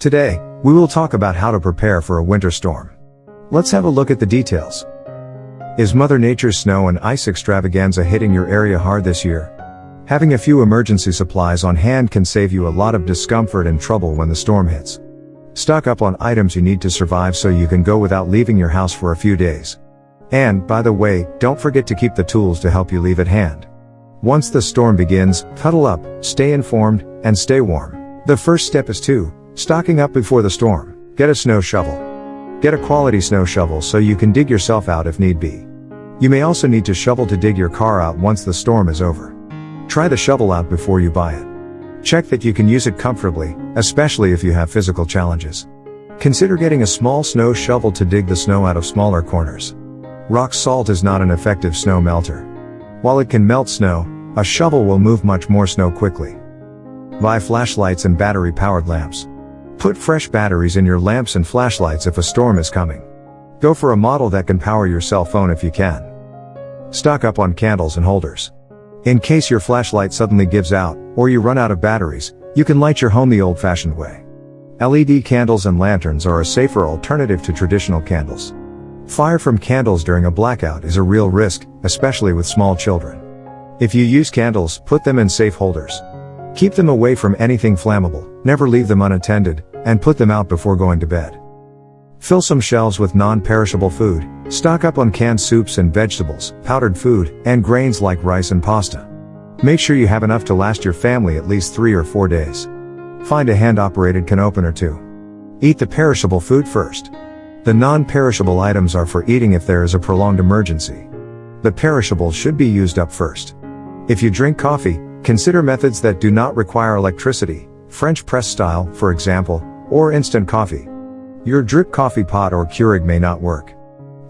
Today, we will talk about how to prepare for a winter storm. Let's have a look at the details. Is Mother Nature's snow and ice extravaganza hitting your area hard this year? Having a few emergency supplies on hand can save you a lot of discomfort and trouble when the storm hits. Stock up on items you need to survive so you can go without leaving your house for a few days. And, by the way, don't forget to keep the tools to help you leave at hand. Once the storm begins, cuddle up, stay informed, and stay warm. The first step is stocking up before the storm. Get a snow shovel. Get a quality snow shovel so you can dig yourself out if need be. You may also need to shovel to dig your car out once the storm is over. Try the shovel out before you buy it. Check that you can use it comfortably, especially if you have physical challenges. Consider getting a small snow shovel to dig the snow out of smaller corners. Rock salt is not an effective snow melter. While it can melt snow, a shovel will move much more snow quickly. Buy flashlights and battery-powered lamps. Put fresh batteries in your lamps and flashlights if a storm is coming. Go for a model that can power your cell phone if you can. Stock up on candles and holders. In case your flashlight suddenly gives out, or you run out of batteries, you can light your home the old-fashioned way. LED candles and lanterns are a safer alternative to traditional candles. Fire from candles during a blackout is a real risk, especially with small children. If you use candles, put them in safe holders. Keep them away from anything flammable, never leave them unattended, and put them out before going to bed. Fill some shelves with non-perishable food. Stock up on canned soups and vegetables, powdered food, and grains like rice and pasta. Make sure you have enough to last your family at least 3 or 4 days. Find a hand-operated can opener too. Eat the perishable food first. The non-perishable items are for eating if there is a prolonged emergency. The perishables should be used up first. If you drink coffee, consider methods that do not require electricity, French press style, for example, or instant coffee. Your drip coffee pot or Keurig may not work.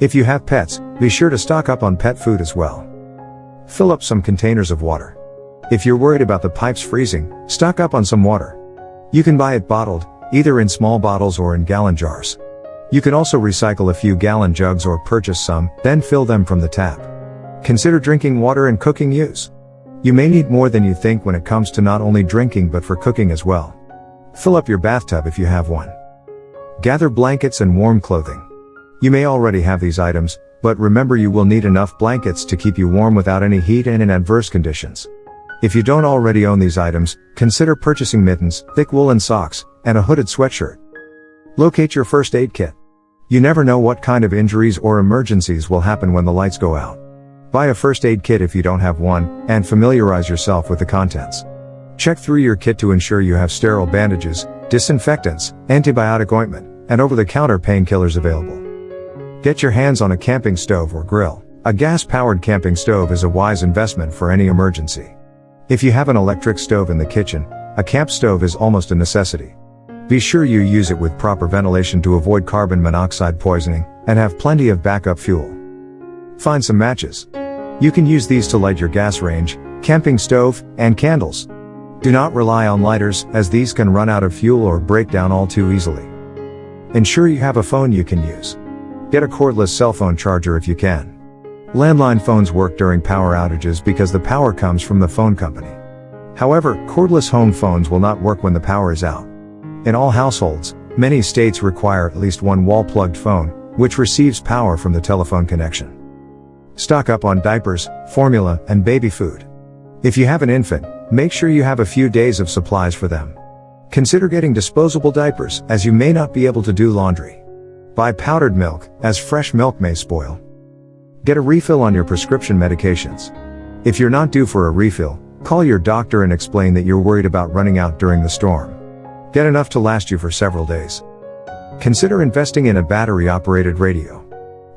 If you have pets, be sure to stock up on pet food as well. Fill up some containers of water. If you're worried about the pipes freezing, stock up on some water. You can buy it bottled, either in small bottles or in gallon jars. You can also recycle a few gallon jugs or purchase some, then fill them from the tap. Consider drinking water and cooking use. You may need more than you think when it comes to not only drinking but for cooking as well. Fill up your bathtub if you have one. Gather blankets and warm clothing. You may already have these items, but remember you will need enough blankets to keep you warm without any heat and in adverse conditions. If you don't already own these items, consider purchasing mittens, thick woolen socks, and a hooded sweatshirt. Locate your first aid kit. You never know what kind of injuries or emergencies will happen when the lights go out. Buy a first aid kit if you don't have one, and familiarize yourself with the contents. Check through your kit to ensure you have sterile bandages, disinfectants, antibiotic ointment, and over-the-counter painkillers available. Get your hands on a camping stove or grill. A gas-powered camping stove is a wise investment for any emergency. If you have an electric stove in the kitchen, a camp stove is almost a necessity. Be sure you use it with proper ventilation to avoid carbon monoxide poisoning, and have plenty of backup fuel. Find some matches. You can use these to light your gas range, camping stove, and candles. Do not rely on lighters, as these can run out of fuel or break down all too easily. Ensure you have a phone you can use. Get a cordless cell phone charger if you can. Landline phones work during power outages because the power comes from the phone company. However, cordless home phones will not work when the power is out. In all households, many states require at least one wall-plugged phone, which receives power from the telephone connection. Stock up on diapers, formula, and baby food. If you have an infant, make sure you have a few days of supplies for them. Consider getting disposable diapers, as you may not be able to do laundry. Buy powdered milk, as fresh milk may spoil. Get a refill on your prescription medications. If you're not due for a refill, call your doctor and explain that you're worried about running out during the storm. Get enough to last you for several days. Consider investing in a battery-operated radio.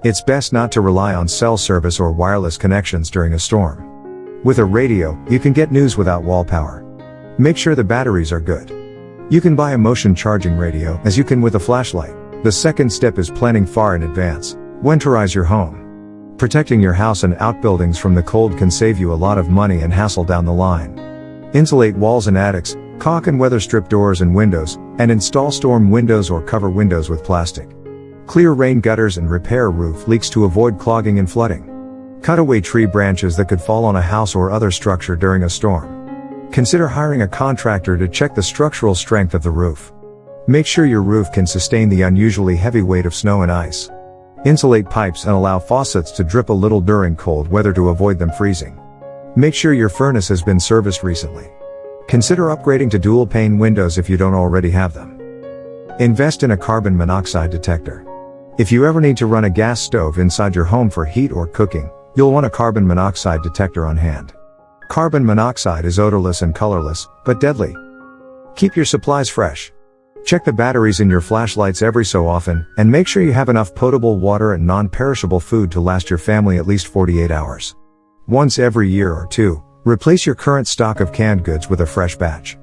It's best not to rely on cell service or wireless connections during a storm. With a radio, you can get news without wall power. Make sure the batteries are good. You can buy a motion charging radio, as you can with a flashlight. The second step is planning far in advance. Winterize your home. Protecting your house and outbuildings from the cold can save you a lot of money and hassle down the line. Insulate walls and attics, caulk and weather strip doors and windows, and install storm windows or cover windows with plastic. Clear rain gutters and repair roof leaks to avoid clogging and flooding. Cut away tree branches that could fall on a house or other structure during a storm. Consider hiring a contractor to check the structural strength of the roof. Make sure your roof can sustain the unusually heavy weight of snow and ice. Insulate pipes and allow faucets to drip a little during cold weather to avoid them freezing. Make sure your furnace has been serviced recently. Consider upgrading to dual-pane windows if you don't already have them. Invest in a carbon monoxide detector. If you ever need to run a gas stove inside your home for heat or cooking, you'll want a carbon monoxide detector on hand. Carbon monoxide is odorless and colorless, but deadly. Keep your supplies fresh. Check the batteries in your flashlights every so often, and make sure you have enough potable water and non-perishable food to last your family at least 48 hours. Once every year or two, replace your current stock of canned goods with a fresh batch.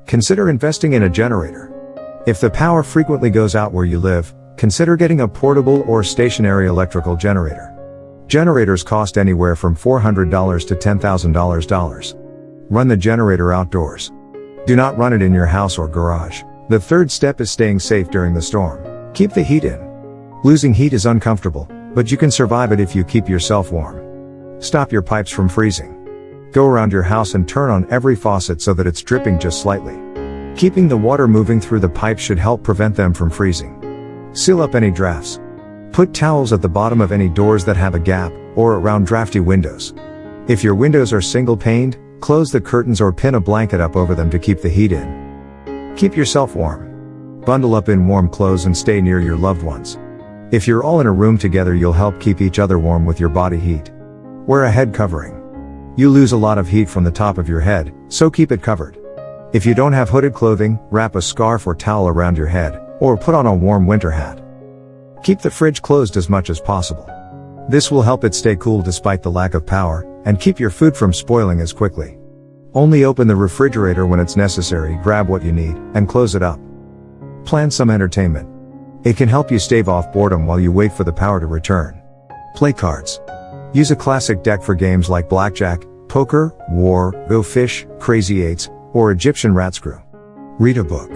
Consider investing in a generator. If the power frequently goes out where you live, consider getting a portable or stationary electrical generator. Generators cost anywhere from $400 to $10,000. Run the generator outdoors. Do not run it in your house or garage. The third step is staying safe during the storm. Keep the heat in. Losing heat is uncomfortable, but you can survive it if you keep yourself warm. Stop your pipes from freezing. Go around your house and turn on every faucet so that it's dripping just slightly. Keeping the water moving through the pipes should help prevent them from freezing. Seal up any drafts. Put towels at the bottom of any doors that have a gap, or around drafty windows. If your windows are single-paned, close the curtains or pin a blanket up over them to keep the heat in. Keep yourself warm. Bundle up in warm clothes and stay near your loved ones. If you're all in a room together, you'll help keep each other warm with your body heat. Wear a head covering. You lose a lot of heat from the top of your head, so keep it covered. If you don't have hooded clothing, wrap a scarf or towel around your head, or put on a warm winter hat. Keep the fridge closed as much as possible. This will help it stay cool despite the lack of power, and keep your food from spoiling as quickly. Only open the refrigerator when it's necessary, grab what you need, and close it up. Plan some entertainment. It can help you stave off boredom while you wait for the power to return. Play cards. Use a classic deck for games like blackjack, poker, war, go fish, crazy eights, or Egyptian rat screw. Read a book.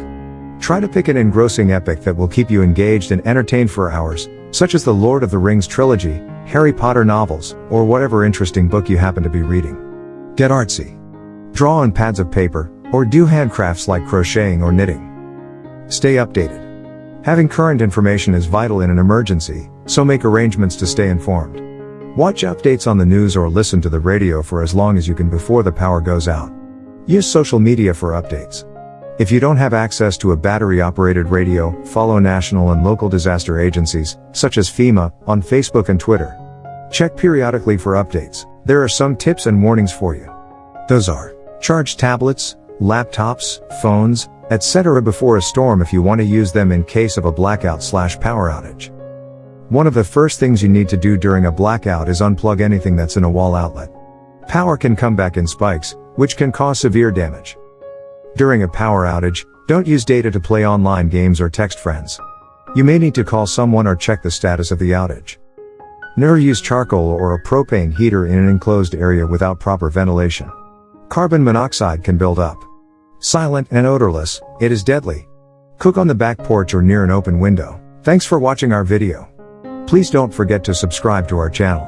Try to pick an engrossing epic that will keep you engaged and entertained for hours, such as the Lord of the Rings trilogy, Harry Potter novels, or whatever interesting book you happen to be reading. Get artsy. Draw on pads of paper, or do handcrafts like crocheting or knitting. Stay updated. Having current information is vital in an emergency, so make arrangements to stay informed. Watch updates on the news or listen to the radio for as long as you can before the power goes out. Use social media for updates. If you don't have access to a battery-operated radio, follow national and local disaster agencies, such as FEMA, on Facebook and Twitter. Check periodically for updates. There are some tips and warnings for you. Those are: charge tablets, laptops, phones, etc. before a storm if you want to use them in case of a blackout/power outage. One of the first things you need to do during a blackout is unplug anything that's in a wall outlet. Power can come back in spikes, which can cause severe damage. During a power outage, don't use data to play online games or text friends. You may need to call someone or check the status of the outage. Never use charcoal or a propane heater in an enclosed area without proper ventilation. Carbon monoxide can build up. Silent and odorless, it is deadly. Cook on the back porch or near an open window. Thanks for watching our video. Please don't forget to subscribe to our channel.